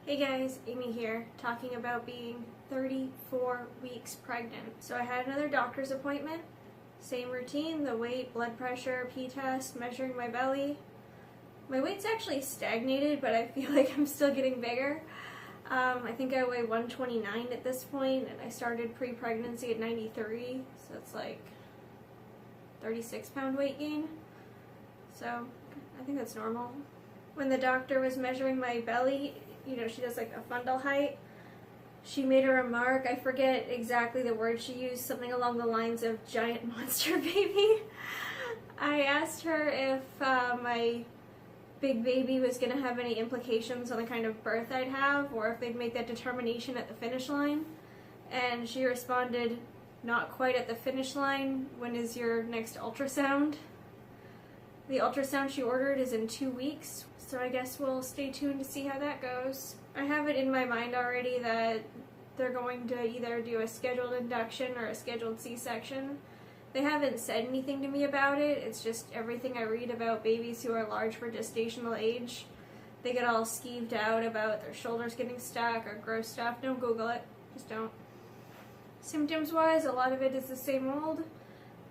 Hey guys, Amy here, talking about being 34 weeks pregnant. So I had another doctor's appointment, same routine, the weight, blood pressure, pee test, measuring my belly. My weight's actually stagnated, but I feel like I'm still getting bigger. I think I weigh 129 at this point, and I started pre-pregnancy at 93, so it's like 36-pound weight gain. So I think that's normal. When the doctor was measuring my belly, you know, she does like a fundal height. She made a remark, I forget exactly the word she used, something along the lines of giant monster baby. I asked her if my big baby was going to have any implications on the kind of birth I'd have, or if they'd make that determination at the finish line. And she responded, not quite at the finish line. When is your next ultrasound? The ultrasound she ordered is in 2 weeks, so I guess we'll stay tuned to see how that goes. I have it in my mind already that they're going to either do a scheduled induction or a scheduled C-section. They haven't said anything to me about it. It's just everything I read about babies who are large for gestational age. They get all skeeved out about their shoulders getting stuck or gross stuff. Don't Google it. Just don't. Symptoms-wise, a lot of it is the same old.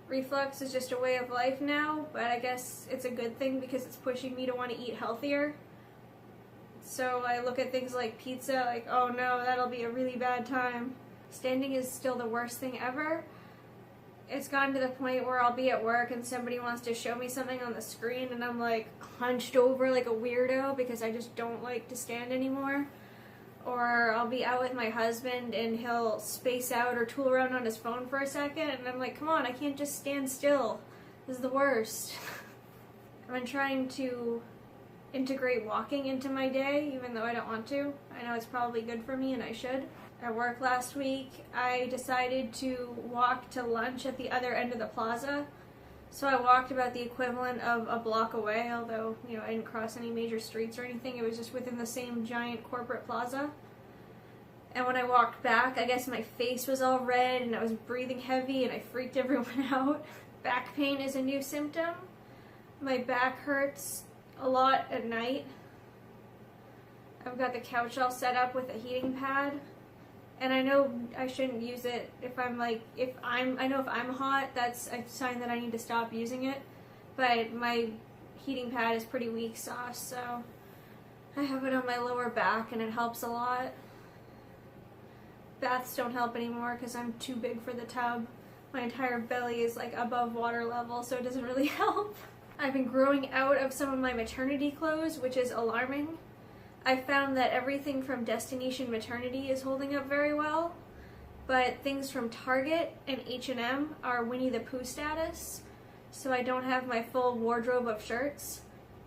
Reflux is just a way of life now, but I guess it's a good thing because it's pushing me to want to eat healthier. So I look at things like pizza, like, oh no, that'll be a really bad time. Standing is still the worst thing ever. It's gotten to the point where I'll be at work and somebody wants to show me something on the screen and I'm like hunched over like a weirdo because I just don't like to stand anymore. Or I'll be out with my husband and he'll space out or tool around on his phone for a second and I'm like, come on, I can't just stand still. This is the worst. I've been trying to integrate walking into my day, even though I don't want to. I know it's probably good for me and I should. At work last week, I decided to walk to lunch at the other end of the plaza. So I walked about the equivalent of a block away, although, you know, I didn't cross any major streets or anything. It was just within the same giant corporate plaza. And when I walked back, I guess my face was all red and I was breathing heavy and I freaked everyone out. Back pain is a new symptom. My back hurts a lot at night. I've got the couch all set up with a heating pad. And I know I shouldn't use it if I'm like, I know if I'm hot, that's a sign that I need to stop using it. But my heating pad is pretty weak sauce, so I have it on my lower back and it helps a lot. Baths don't help anymore because I'm too big for the tub. My entire belly is like above water level, so it doesn't really help. I've been growing out of some of my maternity clothes, which is alarming. I found that everything from Destination Maternity is holding up very well, but things from Target and H&M are Winnie the Pooh status, so I don't have my full wardrobe of shirts.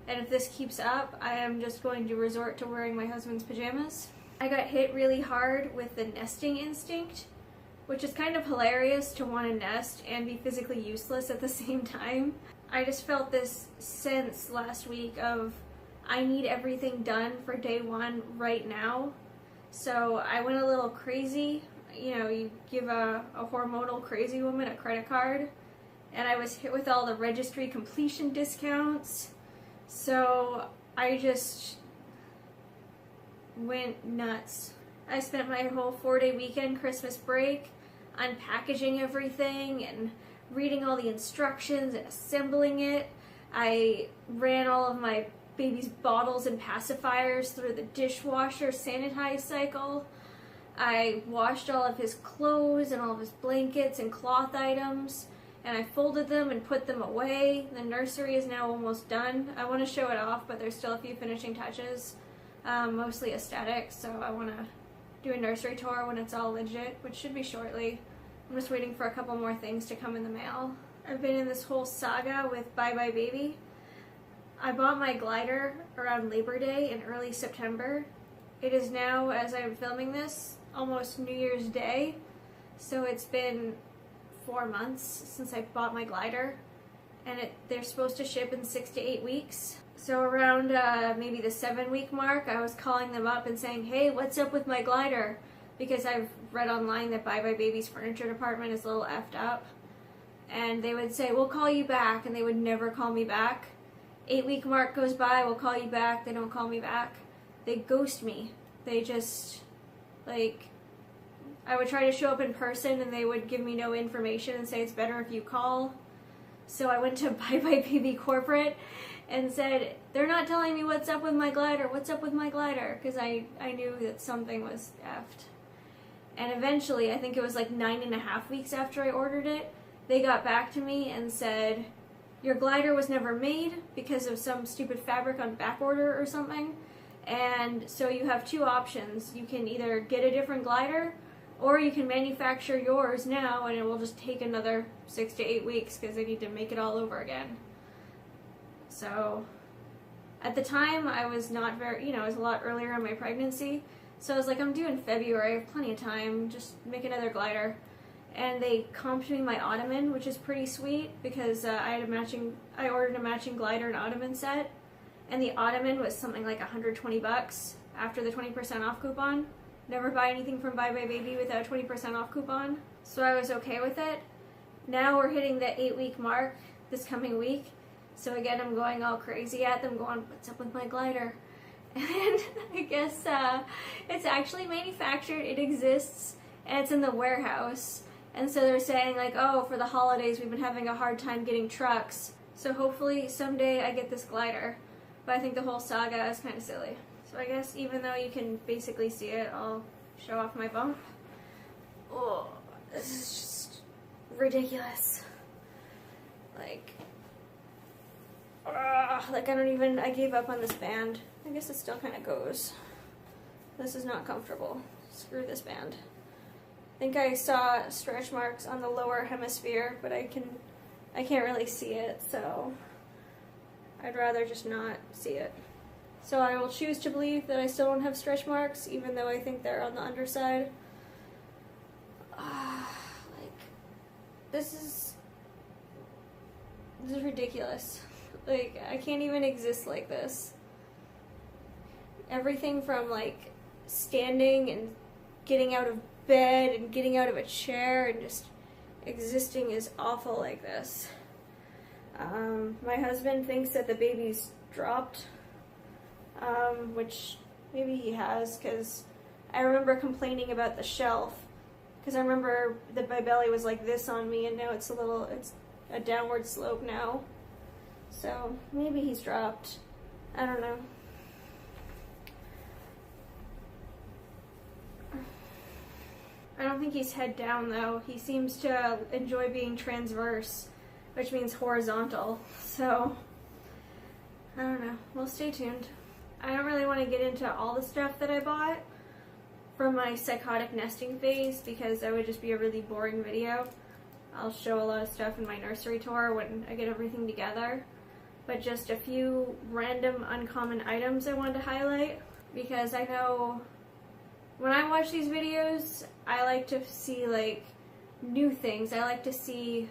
And if this keeps up, I am just going to resort to wearing my husband's pajamas. I got hit really hard with the nesting instinct, which is kind of hilarious to want to nest and be physically useless at the same time. I just felt this sense last week of I need everything done for day one right now. So I went a little crazy. You know, you give a hormonal crazy woman a credit card. And I was hit with all the registry completion discounts. So I just went nuts. I spent my whole 4-day weekend Christmas break unpackaging everything and reading all the instructions and assembling it. I ran all of my baby's bottles and pacifiers through the dishwasher sanitize cycle. I washed all of his clothes and all of his blankets and cloth items, and I folded them and put them away. The nursery is now almost done. I want to show it off, but there's still a few finishing touches, mostly aesthetic, so I want to do a nursery tour when it's all legit, which should be shortly. I'm just waiting for a couple more things to come in the mail. I've been in this whole saga with Bye Bye Baby. I bought my glider around Labor Day in early September. It is now, as I'm filming this, almost New Year's Day, so it's been 4 months since I bought my glider, and they're supposed to ship in 6 to 8 weeks. So around maybe the 7-week mark, I was calling them up and saying, hey, what's up with my glider? Because I've read online that Bye Bye Baby's furniture department is a little effed up. And they would say, we'll call you back, and they would never call me back. 8-week mark goes by, we'll call you back, they don't call me back. They ghost me. They just, like, I would try to show up in person and they would give me no information and say it's better if you call. So I went to Bye Bye Baby Corporate and said, they're not telling me what's up with my glider, because I knew that something was effed. And eventually, I think it was like 9.5 weeks after I ordered it, they got back to me and said, your glider was never made because of some stupid fabric on back order or something. And so you have two options. You can either get a different glider, or you can manufacture yours now and it will just take another 6 to 8 weeks because they need to make it all over again. So at the time I was not very, I was a lot earlier in my pregnancy. So I was like, I'm due in February, I have plenty of time, just make another glider. And they comped me my ottoman, which is pretty sweet because I ordered a matching glider and ottoman set. And the ottoman was something like $120 after the 20% off coupon. Never buy anything from Bye Bye Baby without a 20% off coupon. So I was okay with it. Now we're hitting the 8-week mark this coming week. So again, I'm going all crazy at them, going, what's up with my glider? And I guess it's actually manufactured, it exists, and it's in the warehouse. And so they're saying like, oh, for the holidays we've been having a hard time getting trucks. So hopefully someday I get this glider. But I think the whole saga is kind of silly. So I guess even though you can basically see it, I'll show off my bump. Oh, this is just ridiculous. Like I gave up on this band. I guess it still kind of goes. This is not comfortable. Screw this band. I think I saw stretch marks on the lower hemisphere, but I can't really see it, so I'd rather just not see it. So I will choose to believe that I still don't have stretch marks, even though I think they're on the underside. This is ridiculous. Like, I can't even exist like this. Everything from, like, standing and getting out of bed and getting out of a chair and just existing is awful like this. My husband thinks that the baby's dropped, which maybe he has, because I remember complaining about the shelf, because I remember that my belly was like this on me, and now it's a downward slope now. So maybe he's dropped. I don't know. I don't think he's head down though. He seems to enjoy being transverse, which means horizontal. So I don't know. We'll stay tuned. I don't really want to get into all the stuff that I bought from my psychotic nesting phase because that would just be a really boring video. I'll show a lot of stuff in my nursery tour when I get everything together. But just a few random uncommon items I wanted to highlight because I know when I watch these videos, I like to see like new things. I like to see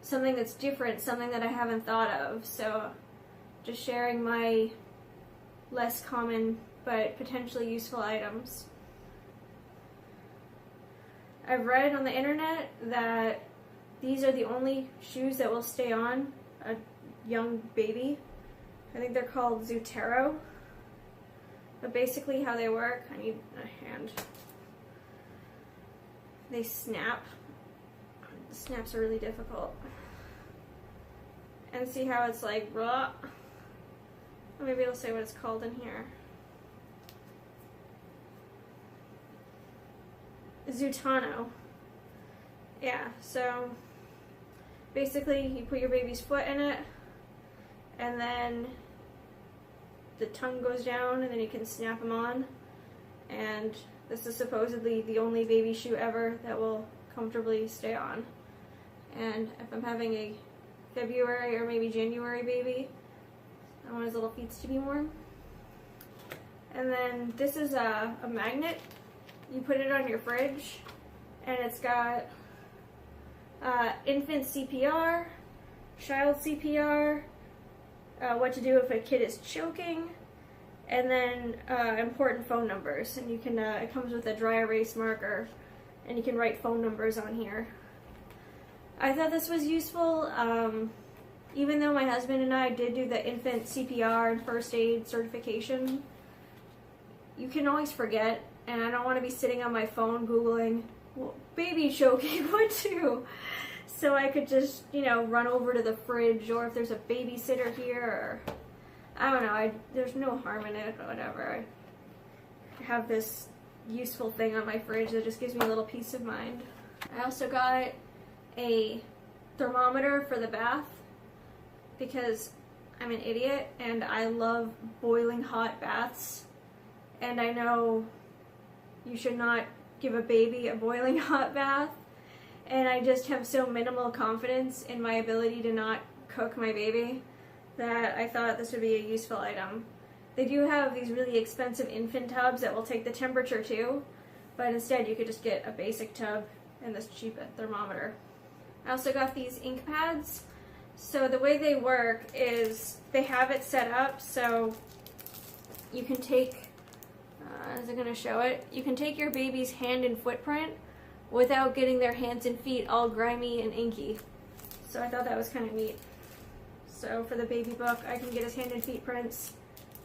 something that's different, something that I haven't thought of. So just sharing my less common but potentially useful items. I've read on the internet that these are the only shoes that will stay on a young baby. I think they're called Zotero. But basically how they work, I need a hand. They snap. The snaps are really difficult. And see how it's like, raw? Or maybe it'll say what it's called in here. Zutano. Yeah, so basically you put your baby's foot in it, and then the tongue goes down, and then you can snap them on. And this is supposedly the only baby shoe ever that will comfortably stay on. And if I'm having a February or maybe January baby, I want his little feet to be warm. And then this is a magnet. You put it on your fridge, and it's got infant CPR, child CPR, what to do if a kid is choking, and then important phone numbers. And you can, it comes with a dry erase marker, and you can write phone numbers on here. I thought this was useful, even though my husband and I did do the infant CPR and first aid certification. you can always forget, and I don't want to be sitting on my phone Googling, well, baby choking, what to? So I could just, you know, run over to the fridge, or if there's a babysitter here, or I don't know, there's no harm in it, or whatever. I have this useful thing on my fridge that just gives me a little peace of mind. I also got a thermometer for the bath because I'm an idiot and I love boiling hot baths, and I know you should not give a baby a boiling hot bath, and I just have so minimal confidence in my ability to not cook my baby that I thought this would be a useful item. They do have these really expensive infant tubs that will take the temperature too, but instead you could just get a basic tub and this cheap thermometer. I also got these ink pads. So the way they work is they have it set up so you can take, is it going to show it? You can take your baby's hand and footprint without getting their hands and feet all grimy and inky. So I thought that was kind of neat. So for the baby book, I can get his hand and feet prints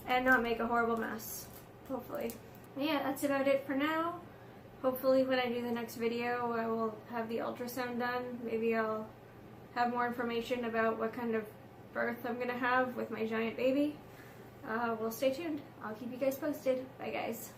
and not make a horrible mess, hopefully. But yeah, that's about it for now. Hopefully when I do the next video, I will have the ultrasound done. Maybe I'll have more information about what kind of birth I'm going to have with my giant baby. Well, stay tuned. I'll keep you guys posted. Bye, guys.